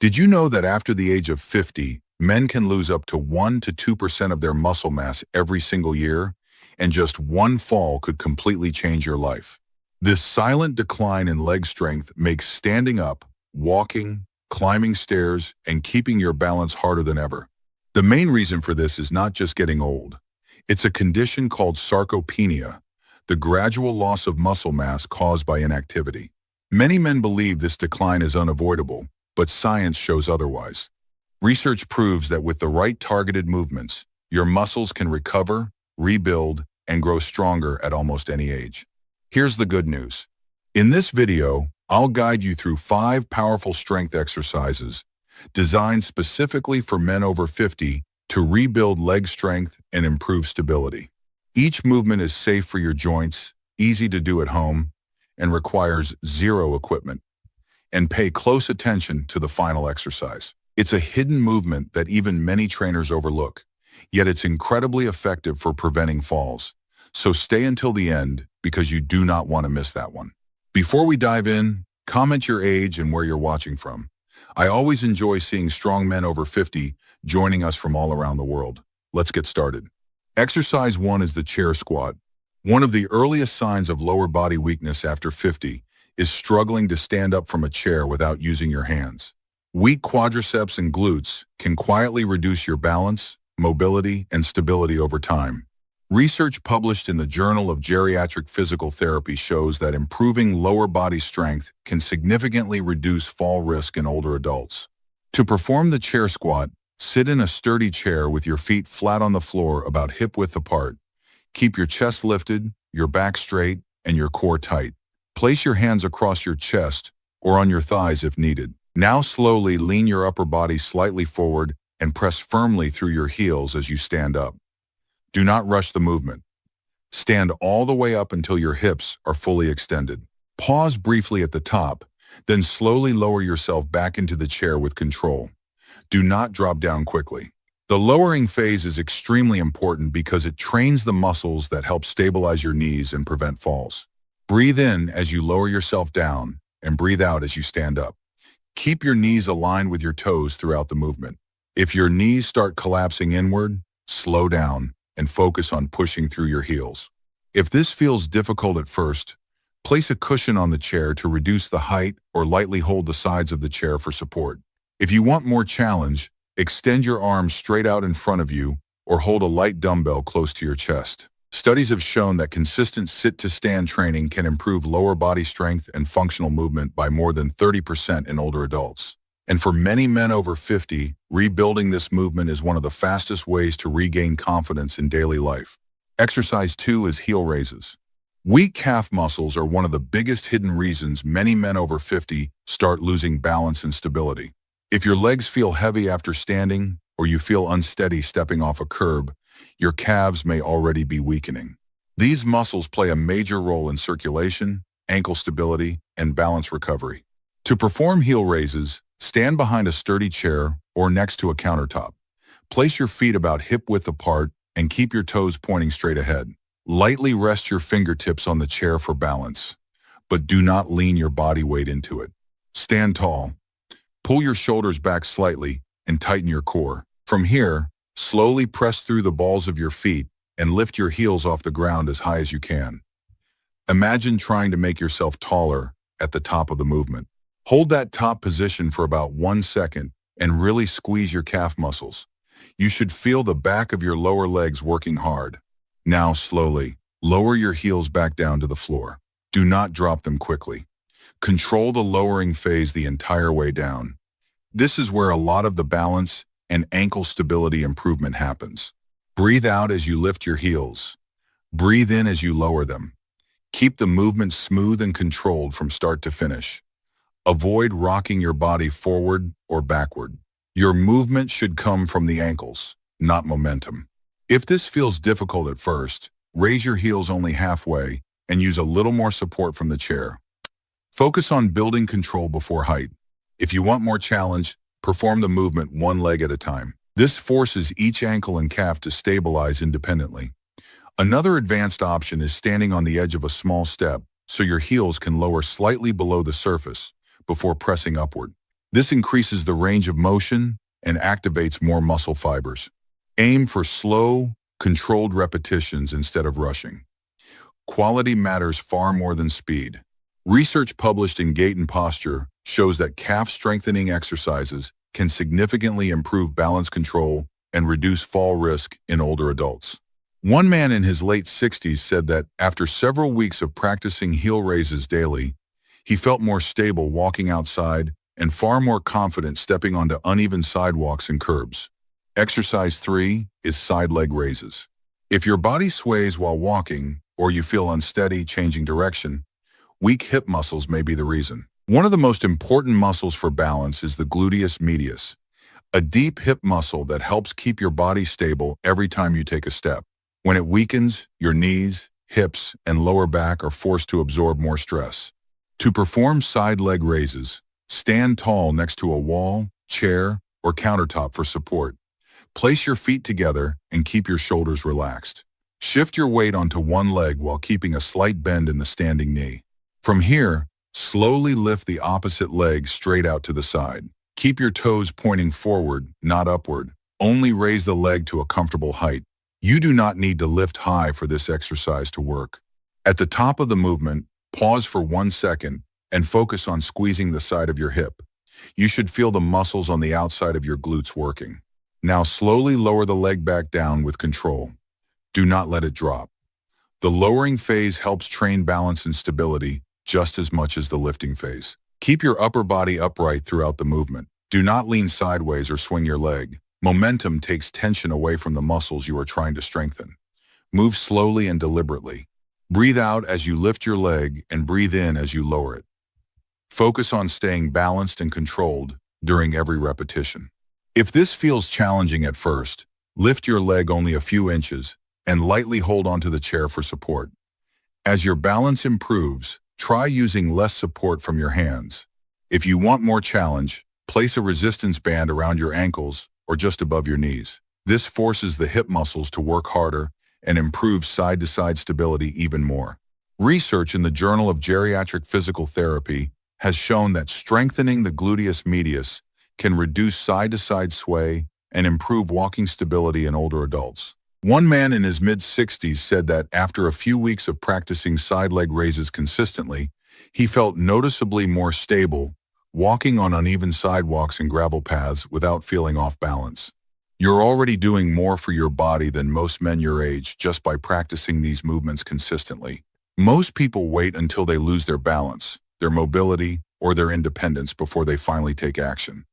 Did you know that after the age of 50, men can lose up to 1 to 2% of their muscle mass every single year, and just one fall could completely change your life? This silent decline in leg strength makes standing up, walking, climbing stairs, and keeping your balance harder than ever. The main reason for this is not just getting old. It's a condition called sarcopenia, the gradual loss of muscle mass caused by inactivity. Many men believe this decline is unavoidable, but science shows otherwise. Research proves that with the right targeted movements, your muscles can recover, rebuild, and grow stronger at almost any age. Here's the good news. In this video, I'll guide you through 5 powerful strength exercises designed specifically for men over 50 to rebuild leg strength and improve stability. Each movement is safe for your joints, easy to do at home, and requires zero equipment. And pay close attention to the final exercise. It's a hidden movement that even many trainers overlook, yet it's incredibly effective for preventing falls. So stay until the end because you do not want to miss that one. Before we dive in, comment your age and where you're watching from. I always enjoy seeing strong men over 50 joining us from all around the world. Let's get started. Exercise 1 is the chair squat. One of the earliest signs of lower body weakness after 50 is struggling to stand up from a chair without using your hands. Weak quadriceps and glutes can quietly reduce your balance, mobility, and stability over time. Research published in the Journal of Geriatric Physical Therapy shows that improving lower body strength can significantly reduce fall risk in older adults. To perform the chair squat, sit in a sturdy chair with your feet flat on the floor about hip-width apart. Keep your chest lifted, your back straight, and your core tight. Place your hands across your chest or on your thighs if needed. Now slowly lean your upper body slightly forward and press firmly through your heels as you stand up. Do not rush the movement. Stand all the way up until your hips are fully extended. Pause briefly at the top, then slowly lower yourself back into the chair with control. Do not drop down quickly. The lowering phase is extremely important because it trains the muscles that help stabilize your knees and prevent falls. Breathe in as you lower yourself down and breathe out as you stand up. Keep your knees aligned with your toes throughout the movement. If your knees start collapsing inward, slow down and focus on pushing through your heels. If this feels difficult at first, place a cushion on the chair to reduce the height or lightly hold the sides of the chair for support. If you want more challenge, extend your arms straight out in front of you or hold a light dumbbell close to your chest. Studies have shown that consistent sit-to-stand training can improve lower body strength and functional movement by more than 30% in older adults. And for many men over 50, rebuilding this movement is one of the fastest ways to regain confidence in daily life. Exercise 2 is heel raises. Weak calf muscles are one of the biggest hidden reasons many men over 50 start losing balance and stability. If your legs feel heavy after standing or you feel unsteady stepping off a curb, your calves may already be weakening. These muscles play a major role in circulation, ankle stability, and balance recovery. To perform heel raises, stand behind a sturdy chair or next to a countertop. Place your feet about hip-width apart and keep your toes pointing straight ahead. Lightly rest your fingertips on the chair for balance, but do not lean your body weight into it. Stand tall. Pull your shoulders back slightly and tighten your core. From here, slowly press through the balls of your feet and lift your heels off the ground as high as you can. Imagine trying to make yourself taller at the top of the movement. Hold that top position for about 1 second and really squeeze your calf muscles. You should feel the back of your lower legs working hard. Now slowly, lower your heels back down to the floor. Do not drop them quickly. Control the lowering phase the entire way down. This is where a lot of the balance and ankle stability improvement happens. Breathe out as you lift your heels. Breathe in as you lower them. Keep the movement smooth and controlled from start to finish. Avoid rocking your body forward or backward. Your movement should come from the ankles, not momentum. If this feels difficult at first, raise your heels only halfway and use a little more support from the chair. Focus on building control before height. If you want more challenge, perform the movement one leg at a time. This forces each ankle and calf to stabilize independently. Another advanced option is standing on the edge of a small step so your heels can lower slightly below the surface before pressing upward. This increases the range of motion and activates more muscle fibers. Aim for slow, controlled repetitions instead of rushing. Quality matters far more than speed. Research published in Gait and Posture shows that calf strengthening exercises can significantly improve balance control and reduce fall risk in older adults. One man in his late 60s said that after several weeks of practicing heel raises daily, he felt more stable walking outside and far more confident stepping onto uneven sidewalks and curbs. Exercise 3 is side leg raises. If your body sways while walking or you feel unsteady changing direction, weak hip muscles may be the reason. One of the most important muscles for balance is the gluteus medius, a deep hip muscle that helps keep your body stable every time you take a step. When it weakens, your knees, hips, and lower back are forced to absorb more stress. To perform side leg raises, stand tall next to a wall, chair, or countertop for support. Place your feet together and keep your shoulders relaxed. Shift your weight onto one leg while keeping a slight bend in the standing knee. From here, slowly lift the opposite leg straight out to the side. Keep your toes pointing forward, not upward. Only raise the leg to a comfortable height. You do not need to lift high for this exercise to work. At the top of the movement, pause for 1 second and focus on squeezing the side of your hip. You should feel the muscles on the outside of your glutes working. Now slowly lower the leg back down with control. Do not let it drop. The lowering phase helps train balance and stability just as much as the lifting phase. Keep your upper body upright throughout the movement. Do not lean sideways or swing your leg. Momentum takes tension away from the muscles you are trying to strengthen. Move slowly and deliberately. Breathe out as you lift your leg and breathe in as you lower it. Focus on staying balanced and controlled during every repetition. If this feels challenging at first, lift your leg only a few inches and lightly hold onto the chair for support. As your balance improves, try using less support from your hands. If you want more challenge, place a resistance band around your ankles or just above your knees. This forces the hip muscles to work harder and improves side-to-side stability even more. Research in the Journal of Geriatric Physical Therapy has shown that strengthening the gluteus medius can reduce side-to-side sway and improve walking stability in older adults. One man in his mid-60s said that after a few weeks of practicing side leg raises consistently, he felt noticeably more stable, walking on uneven sidewalks and gravel paths without feeling off balance. You're already doing more for your body than most men your age just by practicing these movements consistently. Most people wait until they lose their balance, their mobility, or their independence before they finally take action.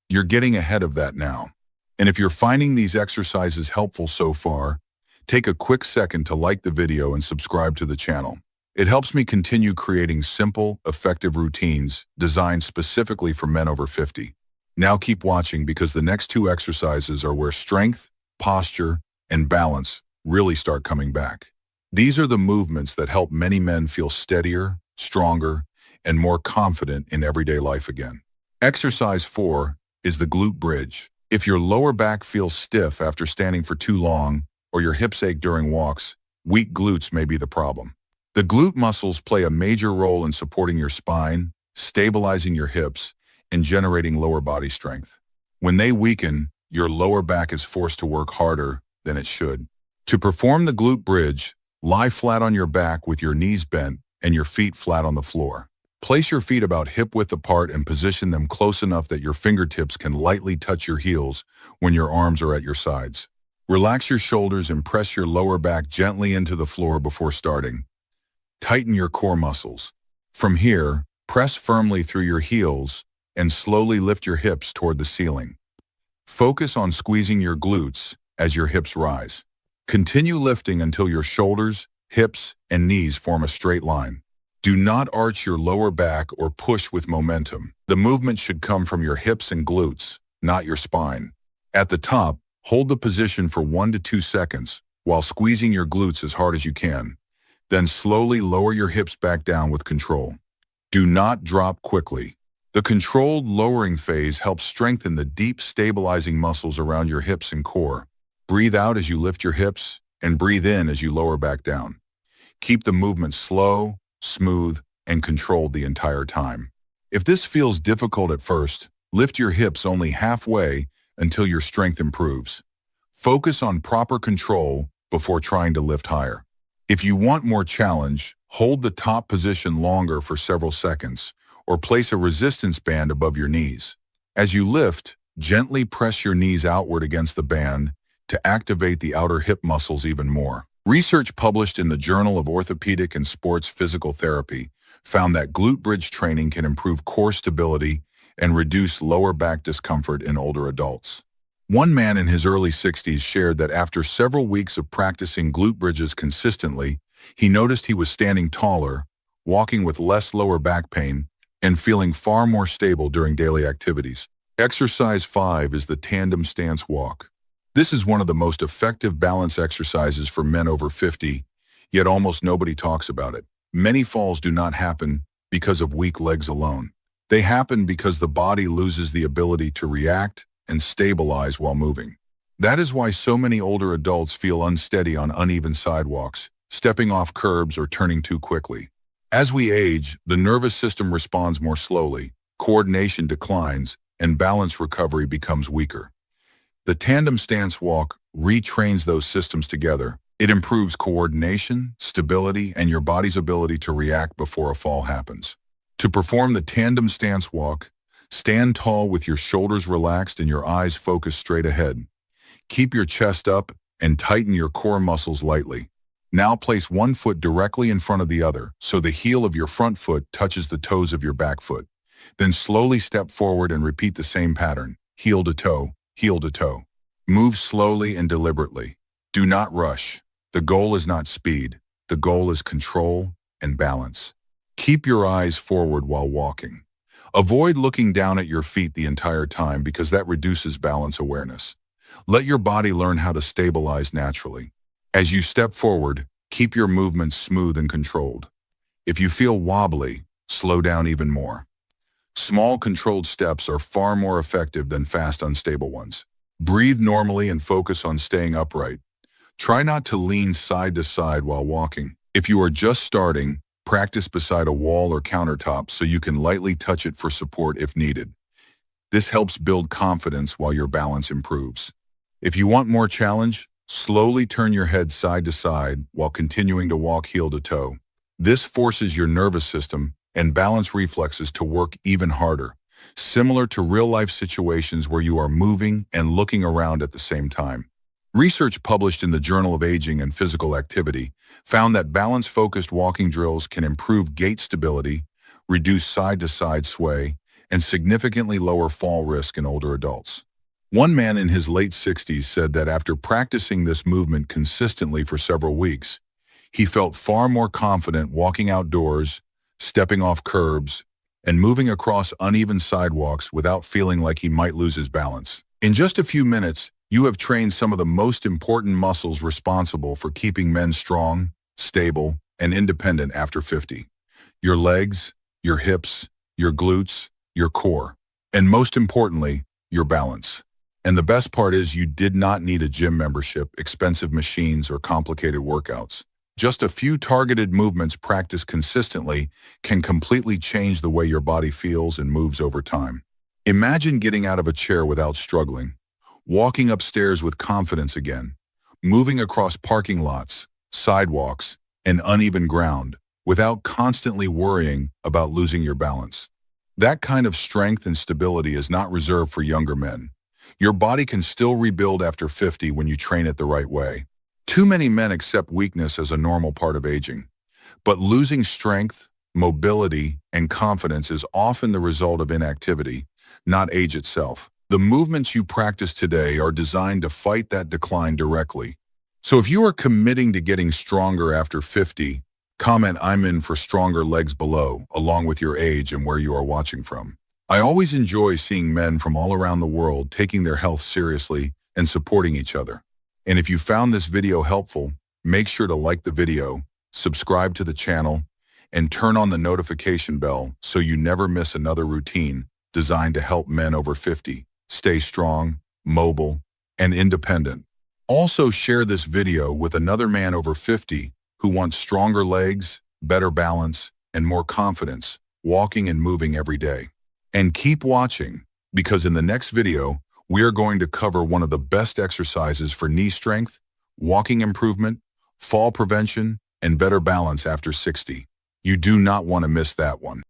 You're getting ahead of that now. And if you're finding these exercises helpful so far, take a quick second to like the video and subscribe to the channel. It helps me continue creating simple, effective routines designed specifically for men over 50. Now keep watching because the next 2 exercises are where strength, posture, and balance really start coming back. These are the movements that help many men feel steadier, stronger, and more confident in everyday life again. Exercise 4 is the glute bridge. If your lower back feels stiff after standing for too long or your hips ache during walks, weak glutes may be the problem. The glute muscles play a major role in supporting your spine, stabilizing your hips, and generating lower body strength. When they weaken, your lower back is forced to work harder than it should. To perform the glute bridge, lie flat on your back with your knees bent and your feet flat on the floor. Place your feet about hip-width apart and position them close enough that your fingertips can lightly touch your heels when your arms are at your sides. Relax your shoulders and press your lower back gently into the floor before starting. Tighten your core muscles. From here, press firmly through your heels and slowly lift your hips toward the ceiling. Focus on squeezing your glutes as your hips rise. Continue lifting until your shoulders, hips, and knees form a straight line. Do not arch your lower back or push with momentum. The movement should come from your hips and glutes, not your spine. At the top, hold the position for 1 to 2 seconds while squeezing your glutes as hard as you can. Then slowly lower your hips back down with control. Do not drop quickly. The controlled lowering phase helps strengthen the deep stabilizing muscles around your hips and core. Breathe out as you lift your hips and breathe in as you lower back down. Keep the movement slow, smooth, and controlled the entire time. If this feels difficult at first, lift your hips only halfway until your strength improves. Focus on proper control before trying to lift higher. If you want more challenge, hold the top position longer for several seconds, or place a resistance band above your knees. As you lift, gently press your knees outward against the band to activate the outer hip muscles even more. Research published in the Journal of Orthopedic and Sports Physical Therapy found that glute bridge training can improve core stability and reduce lower back discomfort in older adults. One man in his early 60s shared that after several weeks of practicing glute bridges consistently, he noticed he was standing taller, walking with less lower back pain, and feeling far more stable during daily activities. Exercise 5 is the tandem stance walk. This is one of the most effective balance exercises for men over 50, yet almost nobody talks about it. Many falls do not happen because of weak legs alone. They happen because the body loses the ability to react and stabilize while moving. That is why so many older adults feel unsteady on uneven sidewalks, stepping off curbs or turning too quickly. As we age, the nervous system responds more slowly, coordination declines, and balance recovery becomes weaker. The tandem stance walk retrains those systems together. It improves coordination, stability, and your body's ability to react before a fall happens. To perform the tandem stance walk, stand tall with your shoulders relaxed and your eyes focused straight ahead. Keep your chest up and tighten your core muscles lightly. Now place one foot directly in front of the other so the heel of your front foot touches the toes of your back foot. Then slowly step forward and repeat the same pattern, heel to toe, heel to toe. Move slowly and deliberately. Do not rush. The goal is not speed. The goal is control and balance. Keep your eyes forward while walking. Avoid looking down at your feet the entire time because that reduces balance awareness. Let your body learn how to stabilize naturally. As you step forward, keep your movements smooth and controlled. If you feel wobbly, slow down even more. Small controlled steps are far more effective than fast unstable ones. Breathe normally and focus on staying upright. Try not to lean side to side while walking. If you are just starting, practice beside a wall or countertop so you can lightly touch it for support if needed. This helps build confidence while your balance improves. If you want more challenge, slowly turn your head side to side while continuing to walk heel to toe. This forces your nervous system and balance reflexes to work even harder, similar to real-life situations where you are moving and looking around at the same time. Research published in the Journal of Aging and Physical Activity found that balance-focused walking drills can improve gait stability, reduce side-to-side sway, and significantly lower fall risk in older adults. One man in his late 60s said that after practicing this movement consistently for several weeks, he felt far more confident walking outdoors, stepping off curbs, and moving across uneven sidewalks without feeling like he might lose his balance. In just a few minutes, you have trained some of the most important muscles responsible for keeping men strong, stable, and independent after 50. Your legs, your hips, your glutes, your core, and most importantly, your balance. And the best part is you did not need a gym membership, expensive machines, or complicated workouts. Just a few targeted movements practiced consistently can completely change the way your body feels and moves over time. Imagine getting out of a chair without struggling, walking upstairs with confidence again, moving across parking lots, sidewalks, and uneven ground without constantly worrying about losing your balance. That kind of strength and stability is not reserved for younger men. Your body can still rebuild after 50 when you train it the right way. Too many men accept weakness as a normal part of aging, but losing strength, mobility, and confidence is often the result of inactivity, not age itself. The movements you practice today are designed to fight that decline directly. So if you are committing to getting stronger after 50, comment "I'm in" for stronger legs below, along with your age and where you are watching from. I always enjoy seeing men from all around the world taking their health seriously and supporting each other. And if you found this video helpful, make sure to like the video, subscribe to the channel, and turn on the notification bell so you never miss another routine designed to help men over 50 stay strong, mobile, and independent. Also share this video with another man over 50 who wants stronger legs, better balance, and more confidence walking and moving every day. And keep watching, because in the next video, we are going to cover one of the best exercises for knee strength, walking improvement, fall prevention, and better balance after 60. You do not want to miss that one.